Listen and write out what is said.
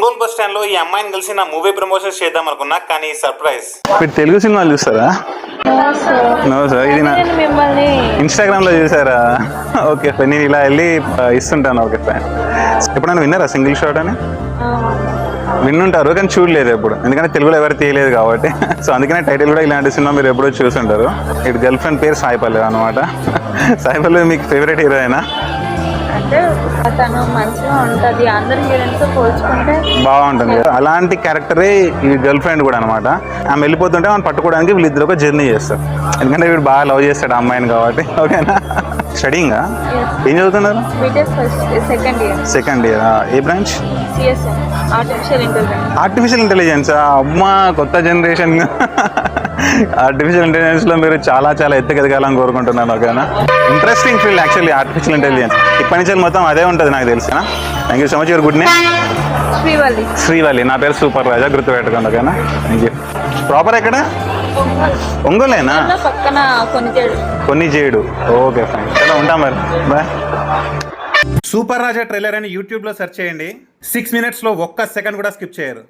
Ongole bus stand లో ఈ అమ్మాయిని కలిసి నా మూవీ ప్రమోషన్ చేద్దాం అనుకున్నా, కానీ సర్ప్రైజ్. మీరు తెలుగు సినిమాలు చూస్తారా? నో సార్, ఇది నా ఇన్స్టాగ్రామ్ లో చూసారా? ఓకే ఫైన్, నేను ఇలా వెళ్ళి ఇస్తుంటాను. Okay fine. ఎప్పుడైనా విన్నారా సింగిల్ షాట్ అని? విన్నుంటారు కానీ చూడలేదు ఎప్పుడు, ఎందుకంటే తెలుగులో ఎవరు తీయలేదు కాబట్టి. సో అందుకనే టైటిల్ కూడా ఇలాంటి సినిమా మీరు ఎప్పుడో చూసుంటారు. ఇటు గర్ల్ ఫ్రెండ్ పేరు సాయి పల్లవి అనమాట. సాయి పల్లవి మీకు ఫేవరెట్ హీరోయినా? అంటే తను మంచిగా ఉంటుంది, అందరి హీరోయిన్స్ పోల్చుకుంటే బాగుంటుంది. అలాంటి క్యారెక్టరే ఈ గర్ల్ ఫ్రెండ్ కూడా అనమాట. ఆమె వెళ్ళిపోతుంటే మనం పట్టుకోవడానికి వీళ్ళిద్దరు ఒక జర్నీ చేస్తారు, ఎందుకంటే వీడు బాగా లవ్ చేస్తాడు ఆ అమ్మాయిని కాబట్టి. ఓకేనా? స్టడీంగా ఏం చదువుతున్నారు? Second year. ఏ బ్రాంచ్? Artificial intelligence. అమ్మా, కొత్త జనరేషన్. ఆర్టిఫిషియల్ ఇంటెలిజెన్స్ లో మీరు చాలా చాలా ఎత్తుకెదగాలని కోరుకుంటున్నాను. ఓకేనా? Interesting field actually artificial intelligence. ఇప్పటి నుంచి మొత్తం అదే ఉంటుంది నాకు తెలిసిన. Thank you so much. Your good name? Srivalli. నా పేరు సూపర్ రాజా, గుర్తుపెట్టుకోండి. ఓకేనా? Thank you. ప్రాపర్ ఎక్కడ? ఒంగోలేనా? కొన్ని చేడు. ఓకే ఫైన్, చలో ఉంటాం మరి, బాయ్. సూపర్ రాజా ట్రైలర్ అని యూట్యూబ్లో సెర్చ్ చేయండి. 6 minutes లో 1 second కూడా స్కిప్ చేయరు.